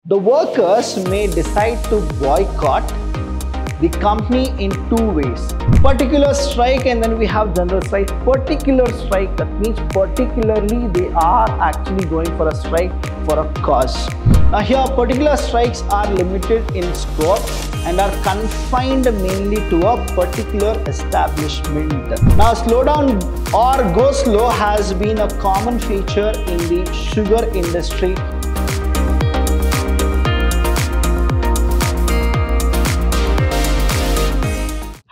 The workers may decide to boycott the company in two ways. Particular strike, and then we have general strike. Particular strike, that means particularly they are actually going for a strike for a cause. Now here particular strikes are limited in scope and are confined mainly to a particular establishment. Now slow down or go slow has been a common feature in the sugar industry.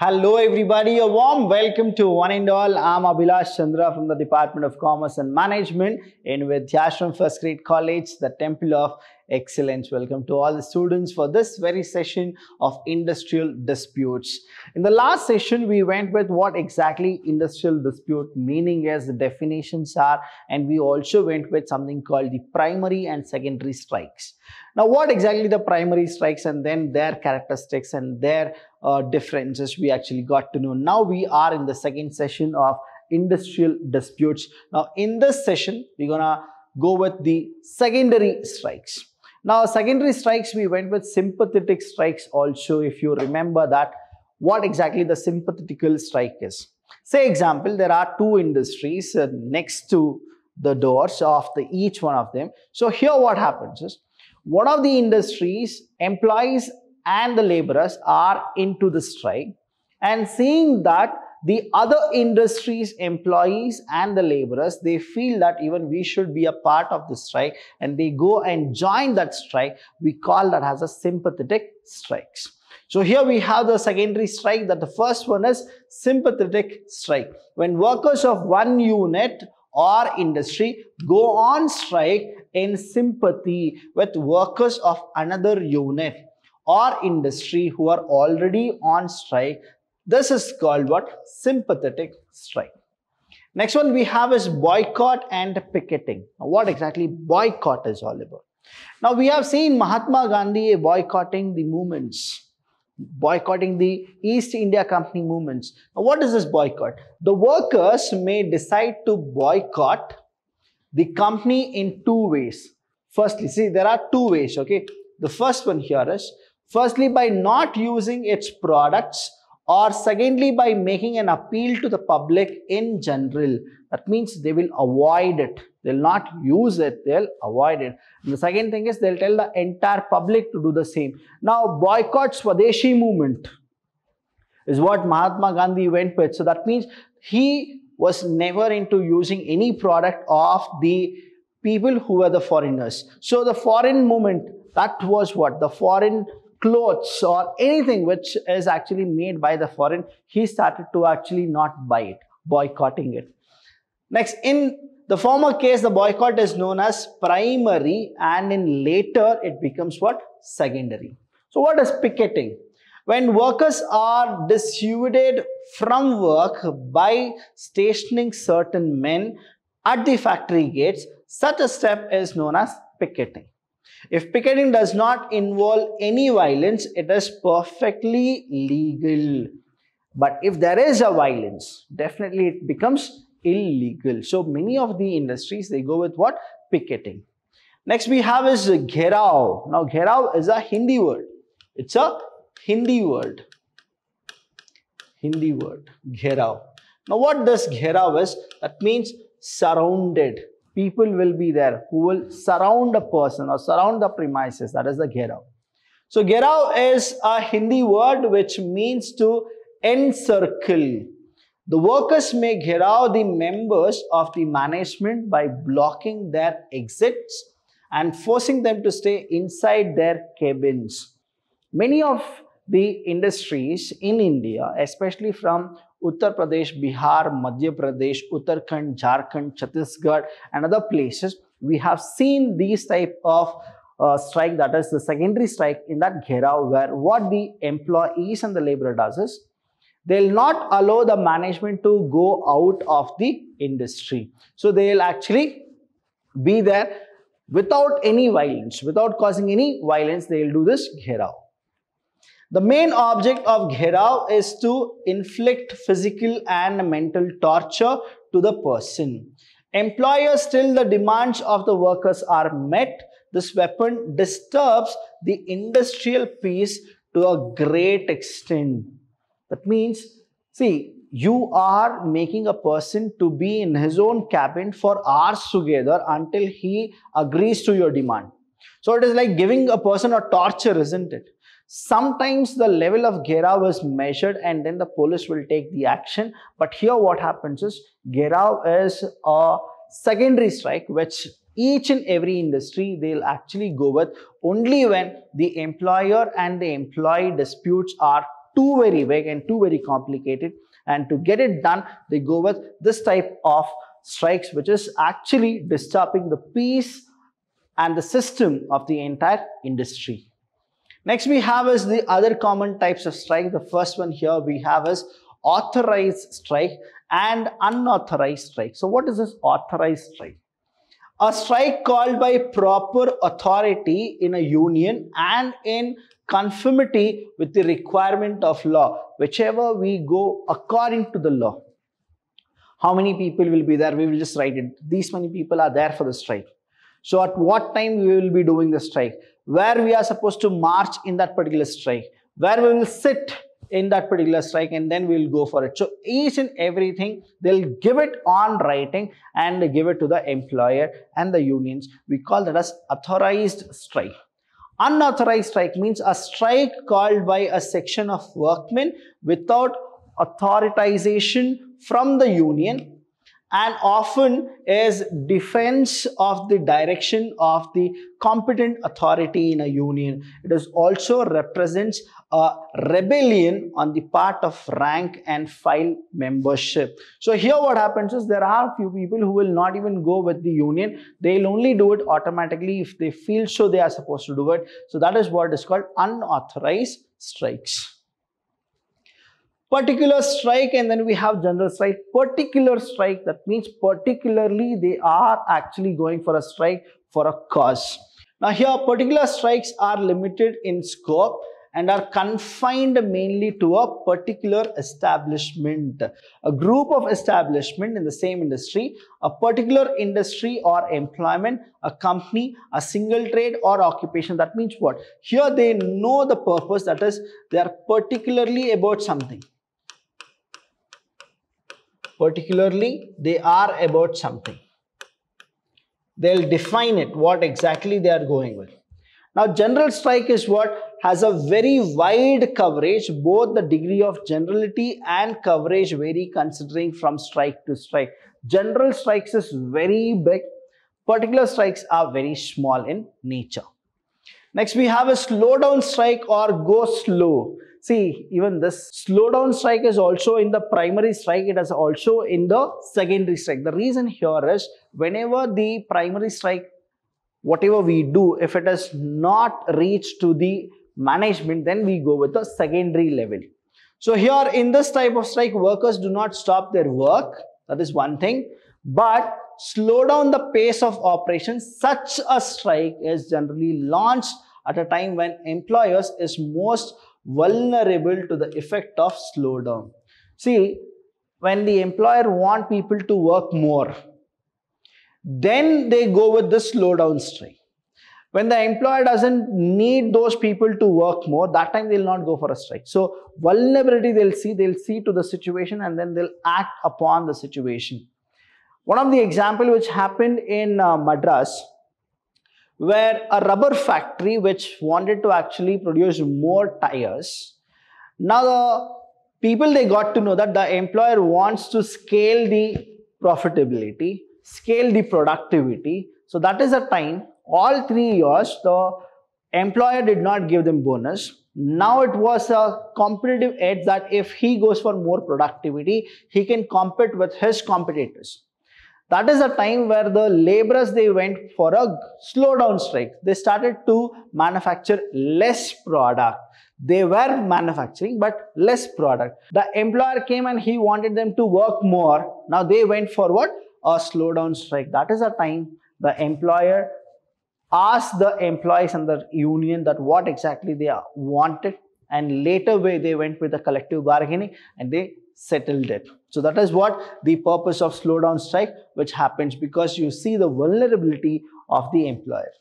Hello everybody, a warm welcome to one and all. I'm Vidhyaashram from the Department of Commerce and Management in Vidhyaashram First Grade College, the Temple of Excellence. Welcome to all the students for this very session of industrial disputes. In the last session, we went with what exactly industrial dispute meaning is, the definitions are, and we also went with something called the primary and secondary strikes. Now, what exactly the primary strikes and then their characteristics and their differences we actually got to know. Now we are in the second session of industrial disputes. Now in this session, we're gonna go with the secondary strikes. Now secondary strikes, we went with sympathetic strikes also, if you remember that, what exactly the sympathetical strike is. Say example, there are two industries next to the doors of each one of them. So here what happens is, one of the industries employees and the laborers are into the strike, and seeing that the other industries employees and the laborers, they feel that even we should be a part of the strike and they go and join that strike, we call that as a sympathetic strikes. So here we have the secondary strike, that the first one is sympathetic strike. When workers of one unit or industry go on strike in sympathy with workers of another unit or industry who are already on strike, this is called what? Sympathetic strike. Next one we have is boycott and picketing. Now, what exactly boycott is all about? Now we have seen Mahatma Gandhi boycotting the movements, boycotting the East India Company movements. Now what is this boycott? The workers may decide to boycott the company in two ways. Firstly, see, there are two ways, okay? The first one here is, firstly, by not using its products, or secondly, by making an appeal to the public in general. That means they will avoid it. They'll not use it, they'll avoid it. And the second thing is, they'll tell the entire public to do the same. Now, boycott Swadeshi movement is what Mahatma Gandhi went with. So that means he was never into using any product of the people who were the foreigners. So the foreign movement, that was what? The foreign clothes or anything which is actually made by the foreign, he started to actually not buy it, boycotting it. Next, in the former case, the boycott is known as primary, and in later it becomes what? Secondary. So what is picketing? When workers are dissuaded from work by stationing certain men at the factory gates, such a step is known as picketing. If picketing does not involve any violence, it is perfectly legal. But if there is a violence, definitely it becomes illegal. So many of the industries, they go with what? Picketing. Next we have is CHERAO. Now CHERAO is a Hindi word. It's a Hindi word. Hindi word. CHERAO. Now what does CHERAO is? That means surrounded. People will be there who will surround a person or surround the premises. That is the CHERAO. So CHERAO is a Hindi word which means to encircle. The workers may CHERAO the members of the management by blocking their exits and forcing them to stay inside their cabins. Many of the industries in India, especially from Uttar Pradesh, Bihar, Madhya Pradesh, Uttarakhand, Jharkhand, Chhattisgarh and other places, we have seen these type of strike, that is the secondary strike in that CHERAO, where what the employees and the laborer does is, they'll not allow the management to go out of the industry. So they'll actually be there without any violence, without causing any violence, they'll do this CHERAO. The main object of CHERAO is to inflict physical and mental torture to the person. Employers, till the demands of the workers are met, this weapon disturbs the industrial peace to a great extent. That means, see, you are making a person to be in his own cabin for hours together until he agrees to your demand. So it is like giving a person a torture, isn't it? Sometimes the level of Gherav is measured and then the police will take the action. But here what happens is, Gherav is a secondary strike which each and every industry they'll actually go with only when the employer and the employee disputes are too very big and too very complicated, and to get it done they go with this type of strikes which is actually disturbing the peace and the system of the entire industry. Next we have is the other common types of strike. The first one here we have is authorized strike and unauthorized strike. So what is this authorized strike? A strike called by proper authority in a union and in conformity with the requirement of law, whichever we go according to the law. How many people will be there? We will just write it. These many people are there for the strike. So at what time we will be doing the strike? Where we are supposed to march in that particular strike? Where we will sit in that particular strike, and then we will go for it. So each and everything they'll give it on writing and they give it to the employer and the unions. We call that as authorized strike. Unauthorized strike means a strike called by a section of workmen without authorization from the union, and often is defense of the direction of the competent authority in a union. It is also represents a rebellion on the part of rank and file membership. So here what happens is, there are few people who will not even go with the union. They'll only do it automatically if they feel so they are supposed to do it. So that is what is called unauthorized strikes. Particular strike, and then we have general strike. Particular strike, that means particularly they are actually going for a strike for a cause. Now here particular strikes are limited in scope and are confined mainly to a particular establishment, a group of establishment in the same industry, a particular industry or employment, a company, a single trade or occupation. That means what? Here they know the purpose, that is they are particularly about something. Particularly they are about something. They'll define it, what exactly they are going with. Now general strike is what? Has a very wide coverage. Both the degree of generality and coverage vary considering from strike to strike. General strikes is very big. Particular strikes are very small in nature. Next we have a slow down strike or go slow. See, even this slow down strike is also in the primary strike. It is also in the secondary strike. The reason here is, whenever the primary strike, whatever we do, if it has not reached to the management, then we go with the secondary level. So here in this type of strike, workers do not stop their work. That is one thing. But slow down the pace of operations. Such a strike is generally launched at a time when employers is most vulnerable to the effect of slowdown. See, when the employer want people to work more, then they go with the slowdown strike. When the employer doesn't need those people to work more, that time they'll not go for a strike. So vulnerability they'll see to the situation, and then they'll act upon the situation. One of the example which happened in Madras, where a rubber factory which wanted to actually produce more tires. Now the people, they got to know that the employer wants to scale the profitability, scale the productivity. So that is the time, all 3 years, the employer did not give them bonus. Now it was a competitive edge that if he goes for more productivity, he can compete with his competitors. That is the time where the laborers, they went for a slowdown strike. They started to manufacture less product. They were manufacturing but less product. The employer came and he wanted them to work more. Now they went for what? A slowdown strike. That is the time the employer asked the employees and the union that what exactly they wanted, and later they went with the collective bargaining and they settled it. So that is what the purpose of slowdown strike which happens, because you see the vulnerability of the employer.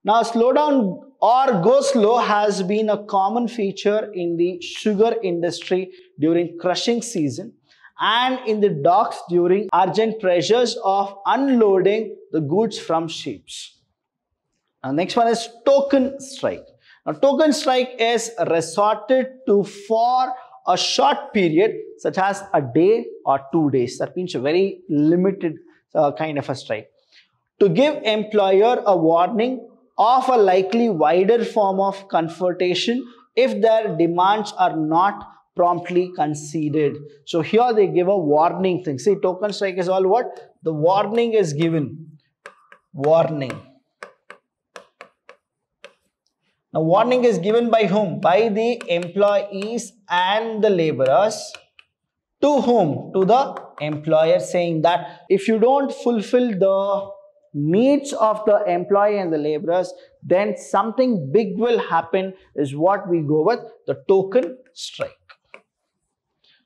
Now, slow down or go slow has been a common feature in the sugar industry during crushing season and in the docks during urgent pressures of unloading the goods from ships. Now, next one is token strike. Now, token strike is resorted to for a short period, such as a day or 2 days. That means a very limited kind of a strike, to give employer a warning of a likely wider form of confrontation if their demands are not promptly conceded. So here they give a warning thing. See, token strike is all what? The warning is given. Warning. Now, warning is given by whom? By the employees and the laborers. To whom? To the employer, saying that if you don't fulfill the needs of the employee and the laborers, then something big will happen, is what we go with, the token strike.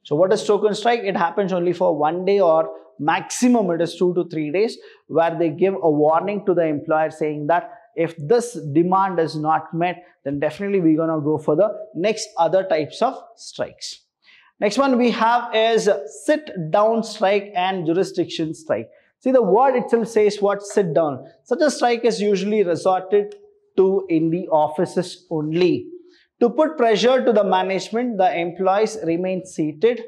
So what is token strike? It happens only for 1 day or maximum it is 2 to 3 days, where they give a warning to the employer saying that if this demand is not met, then definitely we're going to go for the next other types of strikes. Next one we have is sit down strike and jurisdiction strike. See, the word itself says what? Sit down. Such a strike is usually resorted to in the offices only. To put pressure to the management, the employees remain seated,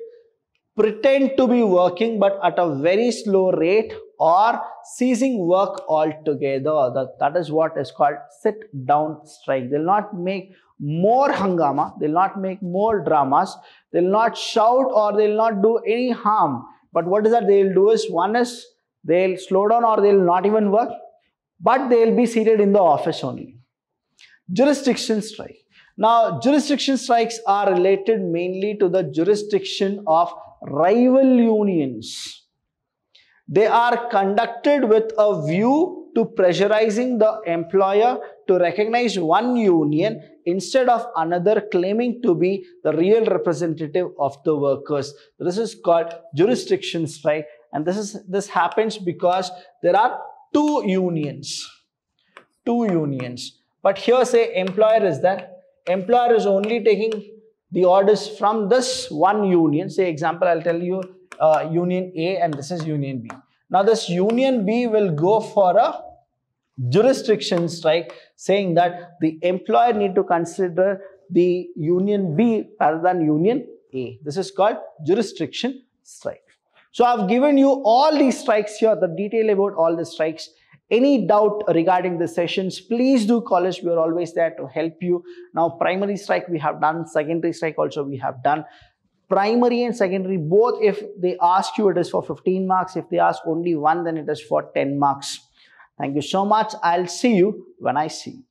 pretend to be working but at a very slow rate, or ceasing work altogether. That is what is called sit down strike. They'll not make more hangama, they'll not make more dramas, they'll not shout or they'll not do any harm. But what is that they'll do is, one is they'll slow down or they'll not even work, but they'll be seated in the office only. Jurisdiction strike. Now, jurisdiction strikes are related mainly to the jurisdiction of rival unions. They are conducted with a view to pressurizing the employer to recognize one union instead of another claiming to be the real representative of the workers. This is called jurisdiction strike, and this happens because there are two unions. But here say employer is there. Employer is only taking the orders from this one union. Say example, I'll tell you union A and this is union B. Now this union B will go for a jurisdiction strike, saying that the employer need to consider the union B rather than union A. This is called jurisdiction strike. So I've given you all these strikes here, the detail about all the strikes. Any doubt regarding the sessions, please do call us. We are always there to help you. Now, primary strike we have done, secondary strike also we have done. Primary and secondary, both if they ask you, it is for 15 marks. If they ask only one, then it is for 10 marks. Thank you so much. I'll see you when I see you.